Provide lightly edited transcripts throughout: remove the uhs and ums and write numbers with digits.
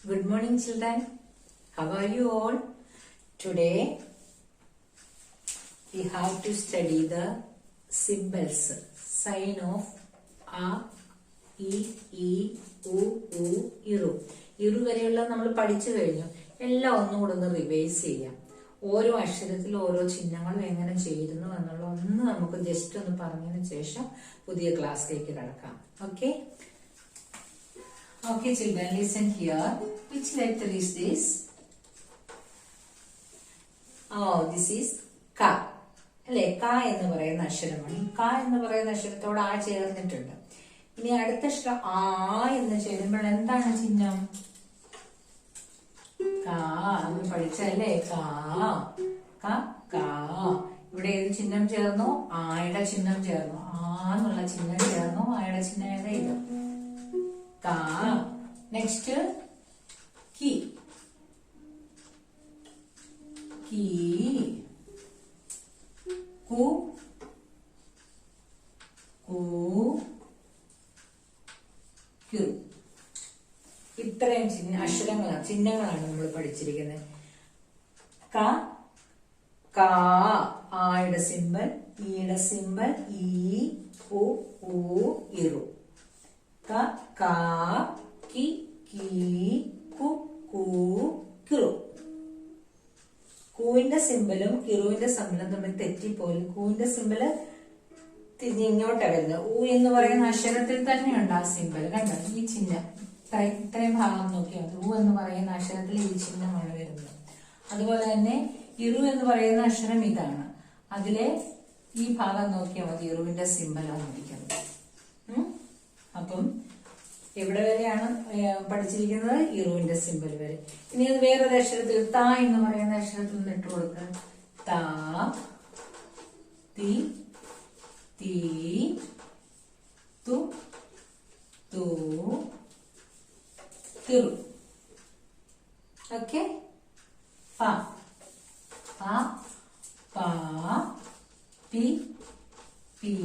Good morning, children. How are you all? Today we have to study the symbols, sign of A, E, E, U, U, Iru. ഇറു വരെയുള്ള നമ്മൾ പഠിച്ചു കഴിഞ്ഞു. എല്ലാം ഒന്നുകൂടെ ഒന്ന് revise ചെയ്യാം. ഓരോ അക്ഷരത്തിൽ ഓരോ ചിഹ്നങ്ങളും എങ്ങനെ ചേരുന്നു എന്നുള്ള ഒന്ന് നമുക്ക് ജസ്റ്റ് ഒന്ന് പറഞ്ഞതിന് ശേഷം പുതിയ ക്ലാസ്സിലേക്ക് കടക്കാം. Okay? Okay, children, listen here. Which letter is this? Oh, this is Ka. അല്ലെ, Ka എന്ന് പറയുന്ന അക്ഷരമാണ്. Ka എന്ന് പറയുന്ന അക്ഷരത്തോട് ആ ചേർന്നിട്ടുണ്ട്. ഇനി അടുത്ത അക്ഷരം ആ എന്ന് ചേരുമ്പോൾ എന്താണ് ചിഹ്നം? കാ. നമ്മൾ പഠിച്ചല്ലേ കാ. കാ. ഇവിടെ ഏത് ചിഹ്നം ചേർന്നു? ആയുടെ ചിഹ്നം ചേർന്നു. ആ എന്നുള്ള ചിഹ്നം ചേർന്നു. ആയുടെ ചിഹ്നം ഏതാ? ഇത് Ka. Next, ki. Ki. Ku. Ku. Kyu. ഇത്രയും ചിഹ്നങ്ങളാണ് നമ്മൾ പഠിച്ചിരിക്കുന്നത്. ക, കാ, ആയുടെ സിമ്പൽ, ഈയുടെ സിമ്പൽ, ഈ, ഉ, ഇറു. Ka, ka, ki, ki, ku, ku, kiru. കൂവിന്റെ സിമ്പലും കിറുവിന്റെ സിമ്പലും തമ്മിൽ തെറ്റിപ്പോലും കൂവിന്റെ സിമ്പല് തിരിഞ്ഞോട്ടാ വരുന്നത്. ഊ എന്ന് പറയുന്ന അക്ഷരത്തിൽ തന്നെയുണ്ട് ആ സിമ്പൽ. കണ്ടോ? ഈ ചിഹ്നം ഇത്രയും ഭാഗം നോക്കിയാൽ മതി. ഊ എന്ന് പറയുന്ന അക്ഷരത്തിൽ ഈ ചിഹ്നമാണ് വരുന്നത്. അതുപോലെ തന്നെ ഇറു എന്ന് പറയുന്ന അക്ഷരം ഇതാണ്. അതിലെ ഈ ഭാഗം നോക്കിയാൽ മതി. ഇറുവിന്റെ സിമ്പലാണ് ഇരിക്കുന്നത്. അപ്പം എവിടെ വരെയാണ് പഠിച്ചിരിക്കുന്നത്? ഇറുവിന്റെ സിമ്പൽ വരെ. ഇനി അത് വേറൊരു അക്ഷരത്തിൽ ത എന്ന് പറയുന്ന അക്ഷരത്തിൽ നിന്ന് ഇട്ട് കൊടുക്കുക. ത, തി, തീ, തു, തു, തിറു. ഓക്കെ? പ, പ, പ, പി, പി,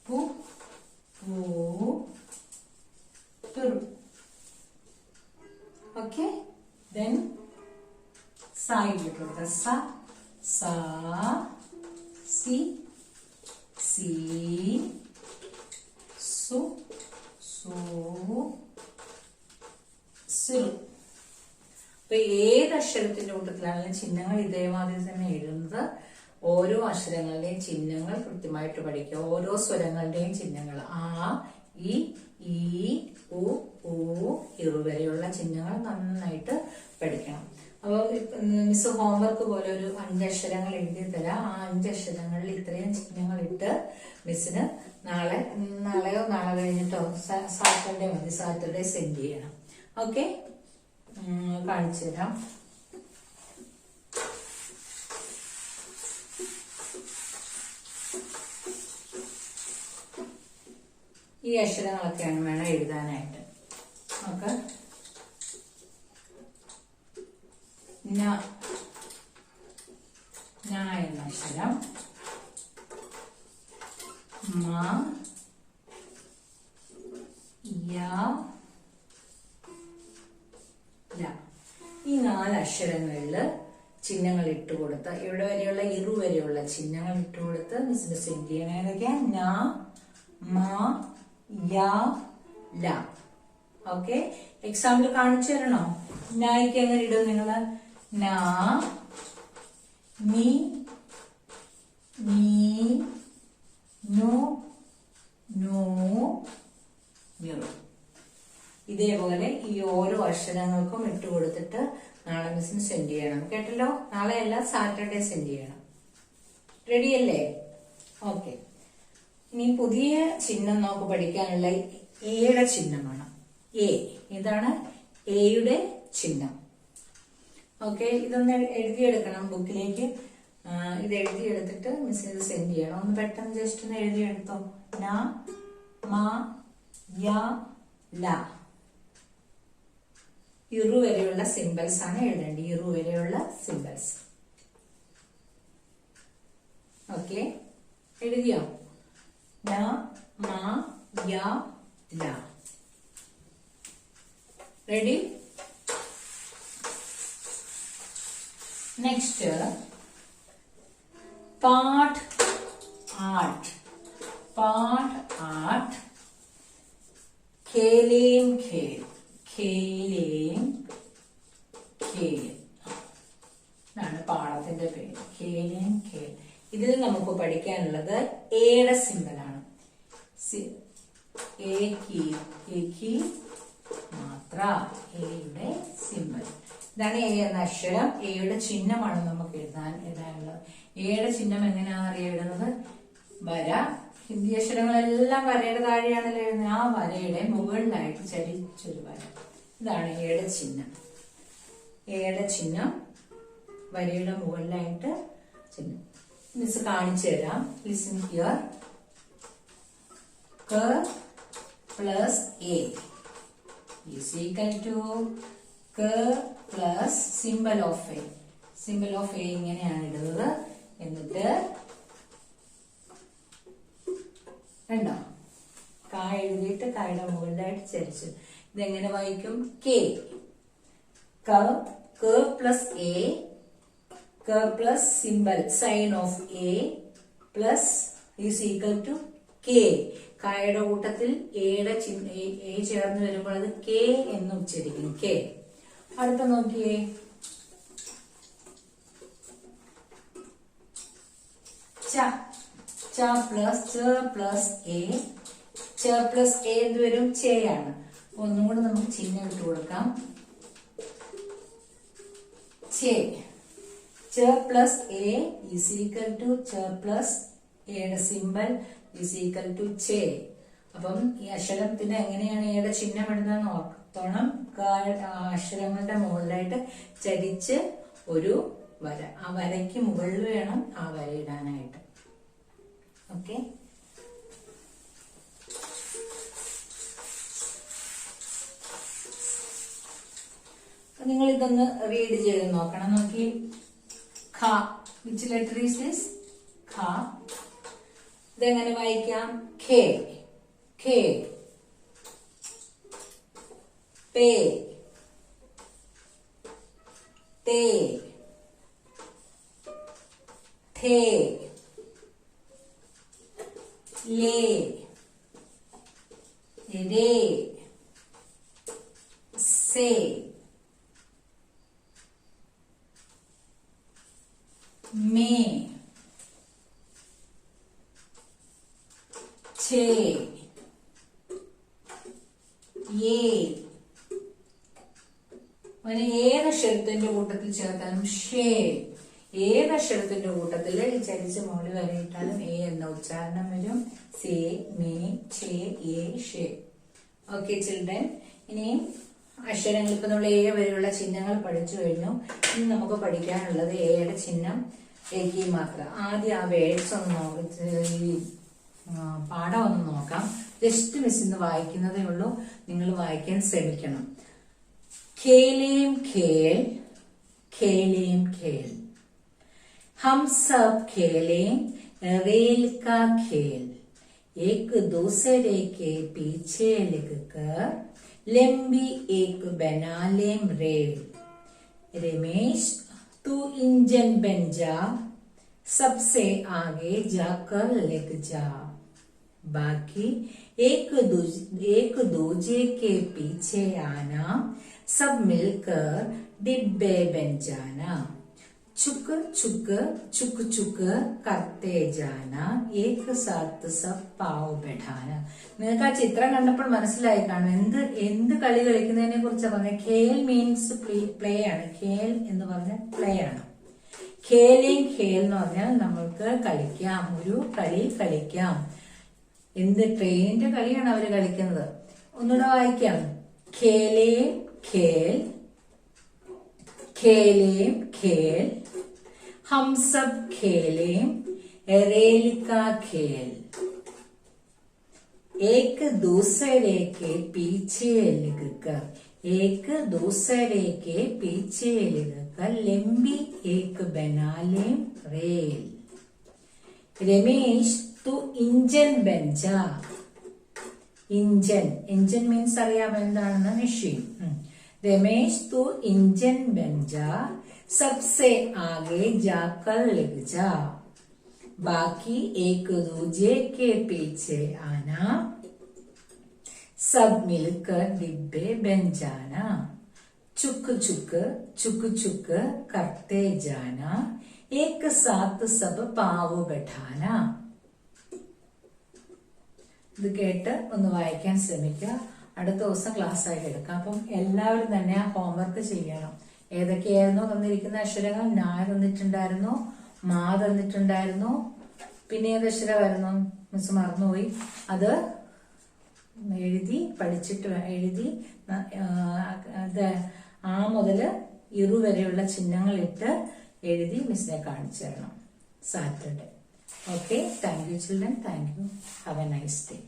പു, okay, then side the sa, sa, si, si, su, su, siru. അപ്പൊ ഏത് അക്ഷരത്തിന്റെ കൂട്ടത്തിലാണെങ്കിലും ചിഹ്നങ്ങൾ ഇതേമാതിരി തന്നെ എഴുതുന്നത്. ഓരോ അക്ഷരങ്ങളുടെയും ചിഹ്നങ്ങൾ കൃത്യമായിട്ട് പഠിക്കുക. ഓരോ സ്വരങ്ങളുടെയും ചിഹ്നങ്ങൾ ആ, ഈ, ഉ, ഇറു വരെയുള്ള ചിഹ്നങ്ങൾ നന്നായിട്ട് പഠിക്കണം. അപ്പോൾ മിസ് ഹോംവർക്ക് പോലെ ഒരു 5 അക്ഷരങ്ങൾ എഴുതി തരാം. ആ 5 അക്ഷരങ്ങളിൽ ഇത്രയും ചിഹ്നങ്ങൾ ഇട്ട് മിസ്സിന് നാളെയോ നാളെ കഴിഞ്ഞിട്ടോ സാറ്റർഡേ മതി, സാറ്റർഡേ സെൻഡ് ചെയ്യണം. ഓക്കെ? കാണിച്ചു തരാം. ഈ അക്ഷരങ്ങളൊക്കെയാണ് വേണം എഴുതാനായിട്ട്. നമുക്ക് ന എന്ന അക്ഷരം, മ, യ, ല. ഈ 4 അക്ഷരങ്ങളില് ചിഹ്നങ്ങൾ ഇട്ടുകൊടുത്ത് ഇവിടെ വരെയുള്ള ഇറു വരെയുള്ള ചിഹ്നങ്ങൾ ഇട്ടുകൊടുത്ത് മിസ്സിന് സെൻഡ് ചെയ്യണം. ഏതൊക്കെയാ? ന, മ, യ, ല. ഓക്കെ? എക്സാമ്പിൾ കാണിച്ചു തരണോ? നായിക്ക് എങ്ങനെ ഇടും നിങ്ങള്? ന, നി, നീ, നു, നോ, നിറു. ഇതേപോലെ ഈ ഓരോ അക്ഷരങ്ങൾക്കും ഇട്ടുകൊടുത്തിട്ട് നാളെ മിസ്സിന് സെൻഡ് ചെയ്യണം. കേട്ടല്ലോ? നാളെ അല്ല, സാറ്റർഡേ സെൻഡ് ചെയ്യണം. റെഡിയല്ലേ? ഓക്കെ. ഇനി പുതിയ ചിഹ്നം നമുക്ക് പഠിക്കാനുള്ള എയുടെ ചിഹ്നമാണ്. എ. ഇതാണ് എയുടെ ചിഹ്നം. ഓക്കെ? ഇതൊന്ന് എഴുതിയെടുക്കണം ബുക്കിലേക്ക്. ഇത് എഴുതിയെടുത്തിട്ട് മിസ്സിന് ഇത് സെൻഡ് ചെയ്യണം. ഒന്ന് പെട്ടെന്ന് ജസ്റ്റ് ഒന്ന് എഴുതിയെടുത്തോ. ന, മ, യ, ല. ഇറു വരെയുള്ള സിമ്പിൾസ് ആണ് എഴുതേണ്ടത്. ഇറു വരെയുള്ള സിമ്പിൾസ്. ഓക്കെ? എഴുതിയോ? ന, മ, യ, ല. Ready? Next, part art. Part art. Khelim khel. Khelim khel. ഇതാണ് പാഠത്തിന്റെ പേര്. ഖേലിം ഖേൽ. ഇതിൽ നമുക്ക് പഠിക്കാനുള്ളത് എയുടെ സിമ്പലാണ്. ഏകി മാത്ര, എയുടെ സിമ്പൽ. ഇതാണ് എ എന്ന അക്ഷരം. എയുടെ ചിഹ്നമാണ് നമുക്ക് എഴുതാനുള്ളത്. എയുടെ ചിഹ്നം എങ്ങനെയാണെന്ന് അറിയുന്നത്? വര. ഹിന്ദി അക്ഷരങ്ങളെല്ലാം വരയുടെ താഴെയാണല്ലോ എഴുതുന്നത്. ആ വരയുടെ മുകളിലായിട്ട് ചലിച്ചൊരു വര. ഇതാണ് എയുടെ ചിഹ്നം. എയുടെ ചിഹ്നം വരയുടെ മുകളിലായിട്ട് ചിഹ്നം. മിസ് കാണിച്ചു തരാം. Listen here. ക plus A is equal to k plus symbol of a. Symbol of a ഇങ്ങനെയാണ് ഇടുന്നത്. എന്നിട്ട് കണ്ടോ, ക എഴുതിയിട്ട് കയുടെ മുകളിലായിട്ട് ചരിച്ചു. ഇതെങ്ങനെ വായിക്കും? K. k plus a, k plus symbol sign of a plus is equal to k. കായുടെ കൂട്ടത്തിൽ എയുടെ എ ചേർന്ന് വരുമ്പോൾ അത് കെ എന്ന് ഉച്ചരിക്കും. കെ. അടുത്ത നോക്കിയേ. ച പ്ലസ് എ. ച പ്ലസ് എ എന്ത് വരും? ചേയാണ്. ഒന്നും കൂടെ നമുക്ക് ചിഹ്നം ഇട്ട് കൊടുക്കാം. ചേ. ച plus a is equal to ച പ്ലസ് എയുടെ symbol is equal to che. അപ്പം ഈ അക്ഷരത്തിന് എങ്ങനെയാണ് എയുടെ ചിഹ്നം എഴുതാന്ന് ഓർത്തോണം. അക്ഷരങ്ങളുടെ മുകളിലായിട്ട് ചരിച്ച് ഒരു വര. ആ വരയ്ക്ക് മുകളിൽ വേണം ആ വര ഇടാനായിട്ട്. ഓക്കെ. നിങ്ങൾ ഇതൊന്ന് റീഡ് ചെയ്ത് നോക്കണം. നോക്കി. ഖ. Which letter is this? ഖ. ഇതെങ്ങനെ വായിക്കാം? ഖേ. ഖേ. പേ. തേ. ഥേ. ലേ. രേ. സേ. മേ. ഛേ. യേ. അങ്ങനെ ഏതക്ഷരത്തിന്റെ കൂട്ടത്തിൽ ചേർത്താലും ഷേ. ഏതക്ഷരത്തിന്റെ കൂട്ടത്തിൽ ചരിച്ച് മുകളിൽ വരയിട്ടാലും എ എന്ന ഉച്ചാരണം വരും. സേ, മേ, ഛേ, യേ, ഷേ. Okay children. ഇനിയും അക്ഷരങ്ങൾ ഇപ്പൊ നമ്മൾ എ വരെയുള്ള ചിഹ്നങ്ങൾ പഠിച്ചു കഴിഞ്ഞു. ഇനി നമുക്ക് പഠിക്കാനുള്ളത് എയുടെ ചിഹ്നം ഏകി മാത്ര. ആദ്യം ആ വേർഡ്സ് ഒന്ന് പാഠം ഒന്ന് നോക്കാം. ജസ്റ്റ് മിസ് ഇന്ന് വായിക്കുന്നതേ ഉള്ളൂ. നിങ്ങൾ വായിക്കാൻ ശ്രമിക്കണം. खेलें खेल, खेलें खेल, हम सब खेलें रेल का खेल, एक दूसरे के पीछे लगकर लंबी एक बना लें रेल, रमेश तू इंजन बन जा, सबसे आगे जाकर लग जा, बाकी एक दूजे के पीछे आना, सब मिलकर डिब्बे बन जाना, चुक चुक चुक चुक करते जाना, एक साथ सब पाव बैठाना. നിങ്ങൾക്ക് ആ ചിത്രം കണ്ടപ്പോൾ മനസ്സിലായി കാണും എന്ത് കളി കളിക്കുന്നതിനെ കുറിച്ച് പറഞ്ഞത്. ഖേൽ മീൻസ് പ്ലേ ആണ്. ഖേൽ എന്ന് പറഞ്ഞാൽ പ്ലേ ആണ്. ഖേലിംഗ് ഖേൽ എന്ന് പറഞ്ഞാൽ നമ്മൾക്ക് കളിക്കാം, ഒരു കളി കളിക്കാം. എന്ത് ട്രെയിനിന്റെ കളിയാണ് അവര് കളിക്കുന്നത്. ഒന്നുകൂടെ വായിക്കാം. ഖേലേം खेल, खेलें खेल, हम सब खेलें रेल का खेल, एक दूसरे के पीछे लगकर, एक दूसरे के पीछे लगकर लंबी एक बना लें रेल, रमेश तू इंजन बन जा. इंजन, इंजन मीन्स അറിയാമോ എന്താണെന്ന്? മെഷീൻ. रमेश तू इंजन बन जा, सबसे आगे जाकर लग जा, बाकी एक दूजे के पीछे आना, सब मिलकर डिब्बे बन जाना, चुक चुक चुक चुक करते जाना, एक साथ सब पाव बैठाना. ഇത് കേട്ട് ഒന്ന് വായിക്കാൻ ശ്രമിക്കുക. അടുത്ത ദിവസം ക്ലാസ് ആയിട്ട് എടുക്കാം. അപ്പം എല്ലാവരും തന്നെ ആ ഹോംവർക്ക് ചെയ്യണം. ഏതൊക്കെയായിരുന്നു തന്നിരിക്കുന്ന അക്ഷരങ്ങൾ? നാ തന്നിട്ടുണ്ടായിരുന്നു, മാ തന്നിട്ടുണ്ടായിരുന്നു, പിന്നെ ഏത് അക്ഷരമായിരുന്നു മിസ് മറന്നുപോയി. അത് എഴുതി പഠിച്ചിട്ട് എഴുതി ആ മുതല് ഇറു വരെയുള്ള ചിഹ്നങ്ങൾ ഇട്ട് എഴുതി മിസ്സിനെ കാണിച്ചു തരണം Saturday. Okay, thank you children, thank you, have a nice day.